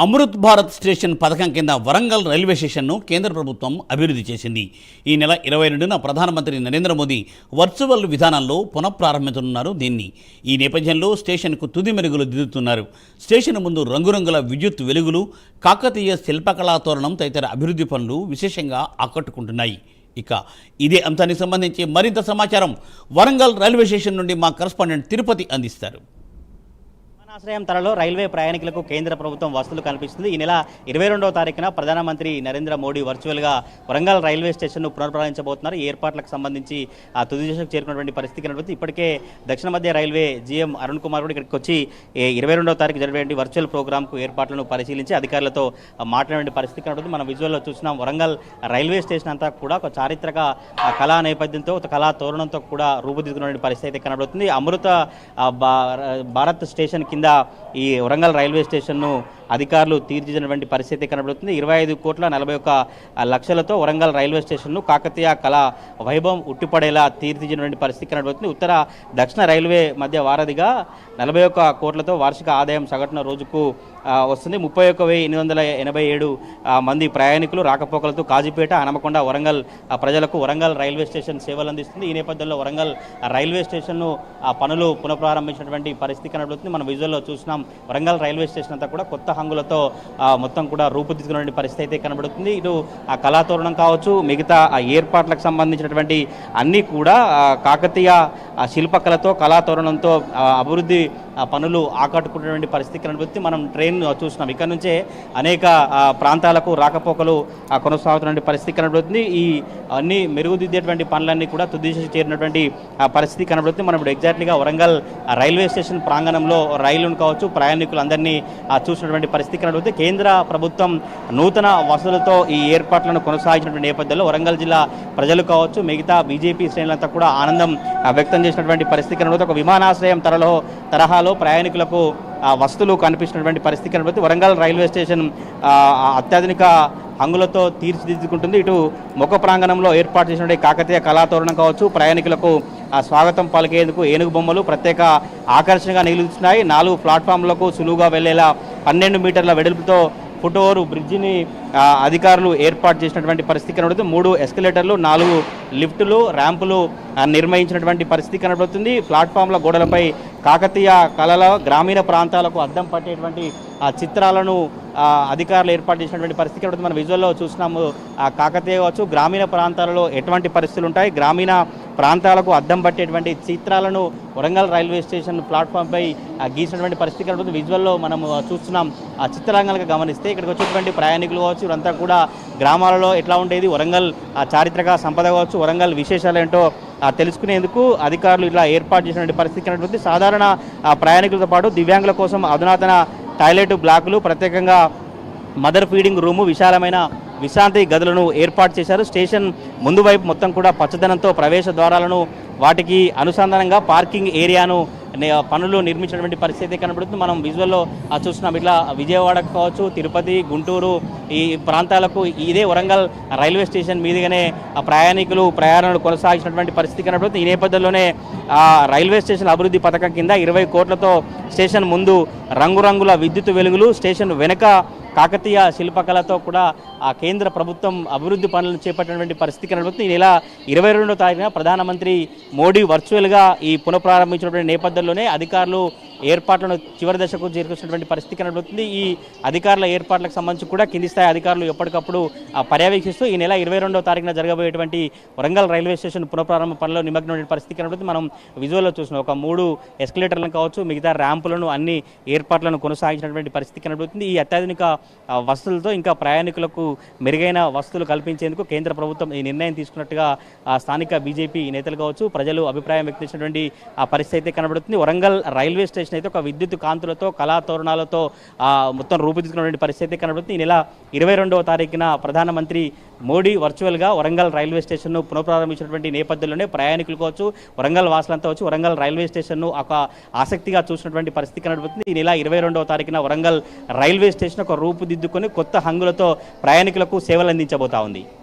Amrit Bharat station పథకం కింద Warangal railway స్టేషన్ను కేంద్ర ప్రభుత్వం అభివృద్ధి చేసింది. ఈ నెల 22న ప్రధానమంత్రి నరేంద్ర మోదీ వర్చువల్ విధానంలో పునఃప్రారంభించనున్నారు. దీన్ని ఈ నేపథ్యంలో స్టేషన్కు తుది మెరుగులు దిద్దుతున్నారు. స్టేషన్ ముందు రంగురంగుల విద్యుత్ వెలుగులు, కాకతీయ శిల్పకళా తోరణం తదితర అభివృద్ధి పనులు విశేషంగా ఆకట్టుకుంటున్నాయి. ఇక ఇదే అంశానికి సంబంధించి మరింత సమాచారం వరంగల్ రైల్వే స్టేషన్ నుండి మా కరెస్పాండెంట్ తిరుపతి అందిస్తారు. విమానాశ్రయం ధరలో రైల్వే ప్రయాణికులకు కేంద్ర ప్రభుత్వం వసతులు కల్పిస్తుంది. ఈ నెల 22వ తారీఖున ప్రధానమంత్రి నరేంద్ర మోడీ వర్చువల్గా వరంగల్ రైల్వే స్టేషన్ను పునఃప్రారంభించబోతున్నారు. ఈ ఏర్పాట్లకు సంబంధించి తుది దశకు చేరుకున్నటువంటి పరిస్థితి కనబడుతుంది. ఇప్పటికే దక్షిణ మధ్య రైల్వే జీఎం అరుణ్ కుమార్ కూడా ఇక్కడికి వచ్చి 22వ తారీఖు జరిగే వర్చువల్ ప్రోగ్రాంకు ఏర్పాట్లను పరిశీలించి అధికారులతో మాట్లాడే పరిస్థితి కనబడుతుంది. మనం విజువల్లో చూసినాం. వరంగల్ రైల్వే స్టేషన్ అంతా కూడా ఒక చారిత్రక కళా నేపథ్యంతో, ఒక కళా తోరణంతో కూడా రూపుదిద్దుకున్న పరిస్థితి అయితే కనబడుతుంది. అమృత భారత్ స్టేషన్ కింద ఈ వరంగల్ రైల్వే స్టేషన్ను అధికారులు తీర్చిదిద్దినటువంటి పరిస్థితి కనబడుతుంది. 25,40,00,000తో వరంగల్ రైల్వే స్టేషన్ను కాకతీయ కళా వైభవం ఉట్టిపడేలా తీర్చిదిద్దినటువంటి పరిస్థితి కనబడుతుంది. ఉత్తర దక్షిణ రైల్వే మధ్య వారధిగా 41 కోట్లతో వార్షిక ఆదాయం సగటున రోజుకు వస్తుంది. 31,887 మంది ప్రయాణికులు రాకపోకలతో కాజీపేట, హనమకొండ, వరంగల్ ప్రజలకు వరంగల్ రైల్వే స్టేషన్ సేవలు అందిస్తుంది. ఈ నేపథ్యంలో వరంగల్ రైల్వే స్టేషన్ను పనులు పునఃప్రారంభించినటువంటి పరిస్థితి కనబడుతుంది. మనం విజువల్లో చూసినాం. వరంగల్ రైల్వే స్టేషన్ అంతా కూడా కొత్త హంగులతో మొత్తం కూడా రూపుదిద్దుకున్న పరిస్థితి అయితే కనబడుతుంది. ఇటు ఆ కళాతోరణం కావచ్చు, మిగతా ఆ ఏర్పాట్లకు సంబంధించినటువంటి అన్నీ కూడా కాకతీయ శిల్పకళతో, కళాతోరణంతో అభివృద్ధి పనులు ఆకట్టుకున్నటువంటి పరిస్థితి కనబడుతుంది. మనం ట్రైన్ చూసినాం. ఇక్కడ నుంచే అనేక ప్రాంతాలకు రాకపోకలు కొనసాగుతున్న పరిస్థితి కనబడుతుంది. ఈ అన్ని మెరుగుదిద్దేటువంటి పనులన్నీ కూడా తుది చేరినటువంటి పరిస్థితి కనబడుతుంది. మనం ఇప్పుడు ఎగ్జాక్ట్లీగా వరంగల్ రైల్వే స్టేషన్ ప్రాంగణంలో రైలును కావచ్చు, ప్రయాణికులందరినీ చూసినటువంటి పరిస్థితి కనబడుతుంది. కేంద్ర ప్రభుత్వం నూతన వసతులతో ఈ ఏర్పాట్లను కొనసాగించినటువంటి నేపథ్యంలో వరంగల్ జిల్లా ప్రజలు కావచ్చు, మిగతా బీజేపీ శ్రేణులంతా కూడా ఆనందం వ్యక్తం చేసినటువంటి పరిస్థితి కనబడుతుంది. ఒక విమానాశ్రయం తరహాలో ప్రయాణికులకు వసతులు కనిపిస్తున్నటువంటి పరిస్థితి కనబడుతుంది. వరంగల్ రైల్వే స్టేషన్ అత్యాధునిక హంగులతో తీర్చిదిద్దుకుంటుంది. ఇటు ముఖ ప్రాంగణంలో ఏర్పాటు చేసినటువంటి కాకతీయ కళాతోరణం కావచ్చు, ప్రయాణికులకు స్వాగతం పలికేందుకు ఏనుగు బొమ్మలు ప్రత్యేక ఆకర్షణగా నిలుస్తున్నాయి. 4 ప్లాట్ఫామ్లకు సులువుగా వెళ్లేలా 12 మీటర్ల వెడల్పుతో ఫుట్ఓవర్ బ్రిడ్జిని అధికారులు ఏర్పాటు చేసినటువంటి పరిస్థితి కనబడుతుంది. 3 ఎస్కలేటర్లు, 4 లిఫ్టులు, ర్యాంపులు నిర్వహించినటువంటి పరిస్థితి కనబడుతుంది. ప్లాట్ఫామ్ల గోడలపై కాకతీయ కళల గ్రామీణ ప్రాంతాలకు అద్దం పట్టేటువంటి చిత్రాలను అధికారులు ఏర్పాటు చేసినటువంటి పరిస్థితి కనబడుతుంది. మన విజువల్లో చూసినాము. కాకతీయ కావచ్చు, గ్రామీణ ప్రాంతాలలో ఎటువంటి పరిస్థితులు ఉంటాయి, గ్రామీణ ప్రాంతాలకు అద్దం పట్టేటువంటి చిత్రాలను వరంగల్ రైల్వే స్టేషన్ ప్లాట్ఫామ్పై గీసినటువంటి పరిస్థితి కనబడుతుంది. విజువల్లో మనం చూస్తున్నాం. ఆ చిత్రాంగాలుగా గమనిస్తే ఇక్కడికి వచ్చేటువంటి ప్రయాణికులు కావచ్చు, ఇవంతా కూడా గ్రామాలలో ఎట్లా ఉండేది, వరంగల్ చారిత్రక సంపద కావచ్చు, వరంగల్ విశేషాలు ఏంటో తెలుసుకునేందుకు అధికారులు ఇలా ఏర్పాటు చేసినటువంటి పరిస్థితి కనబడుతుంది. సాధారణ ప్రయాణికులతో పాటు దివ్యాంగుల కోసం అధునాతన టాయిలెట్ బ్లాకులు, ప్రత్యేకంగా మదర్ ఫీడింగ్ రూము, విశాలమైన విశ్రాంతి గదులను ఏర్పాటు చేశారు. స్టేషన్ ముందు వైపు మొత్తం కూడా పచ్చదనంతో ప్రవేశ ద్వారాలను, వాటికి అనుసంధానంగా పార్కింగ్ ఏరియాను పనులు నిర్మించినటువంటి పరిస్థితి కనబడుతుంది. మనం విజువల్లో చూస్తున్నాం. ఇట్లా విజయవాడకు కావచ్చు, తిరుపతి, గుంటూరు ఈ ప్రాంతాలకు ఇదే వరంగల్ రైల్వే స్టేషన్ మీదుగానే ప్రయాణాలు కొనసాగించినటువంటి పరిస్థితి కనబడుతుంది. ఈ నేపథ్యంలోనే రైల్వే స్టేషన్ అభివృద్ధి పథకం కింద 20 కోట్లతో స్టేషన్ ముందు రంగురంగుల విద్యుత్ వెలుగులు, స్టేషన్ వెనుక కాకతీయ శిల్పకళతో కూడా కేంద్ర ప్రభుత్వం అభివృద్ధి పనులను చేపట్టినటువంటి పరిస్థితి కనబడుతుంది. ఈ నెల 22వ తారీఖున ప్రధానమంత్రి మోడీ వర్చువల్గా ఈ పునఃప్రారంభించినటువంటి నేపథ్యంలోనే అధికారులు ఏర్పాట్లను చివరి దశకు చేరుకున్నటువంటి పరిస్థితి కనబడుతుంది. ఈ అధికారుల ఏర్పాట్లకు సంబంధించి కూడా కింది స్థాయి అధికారులు ఎప్పటికప్పుడు పర్యవేక్షిస్తూ ఈ నెల 22వ తారీఖున జరగబోయేటువంటి వరంగల్ రైల్వే స్టేషన్ పునఃప్రారంభ పనిలో నిమగ్నమైన పరిస్థితి కనబడుతుంది. మనం విజువల్లో చూసిన ఒక 3 ఎస్కలేటర్లను కావచ్చు, మిగతా ర్యాంపులను, అన్ని ఏర్పాట్లను కొనసాగించినటువంటి పరిస్థితి కనబడుతుంది. ఈ అత్యాధునిక వసతులతో ఇంకా ప్రయాణికులకు మెరుగైన వసతులు కల్పించేందుకు కేంద్ర ప్రభుత్వం ఈ నిర్ణయం తీసుకున్నట్టుగా స్థానిక బీజేపీ నేతలు కావచ్చు, ప్రజలు అభిప్రాయం వ్యక్తం చేసినటువంటి పరిస్థితి అయితే కనబడుతుంది. వరంగల్ రైల్వే స్టేషన్ అయితే ఒక విద్యుత్ కాంతులతో, కళాతోరణాలతో మొత్తం రూపుదిద్దుకున్నటువంటి పరిస్థితి కనబడుతుంది. ఈ నెల 22వ తారీఖున ప్రధానమంత్రి మోడీ వర్చువల్గా వరంగల్ రైల్వే స్టేషన్ను పునఃప్రారంభించినటువంటి నేపథ్యంలోనే ప్రయాణికులు కావచ్చు, వరంగల్ వాసులంతా వచ్చి వరంగల్ రైల్వే స్టేషన్ను ఒక ఆసక్తిగా చూసినటువంటి పరిస్థితి కనబడుతుంది. ఈ నెల 22వ తారీఖున వరంగల్ రైల్వే స్టేషన్ ఒక రూపుదిద్దుకొని కొత్త హంగులతో ప్రయాణికులకు సేవలు అందించబోతా ఉంది.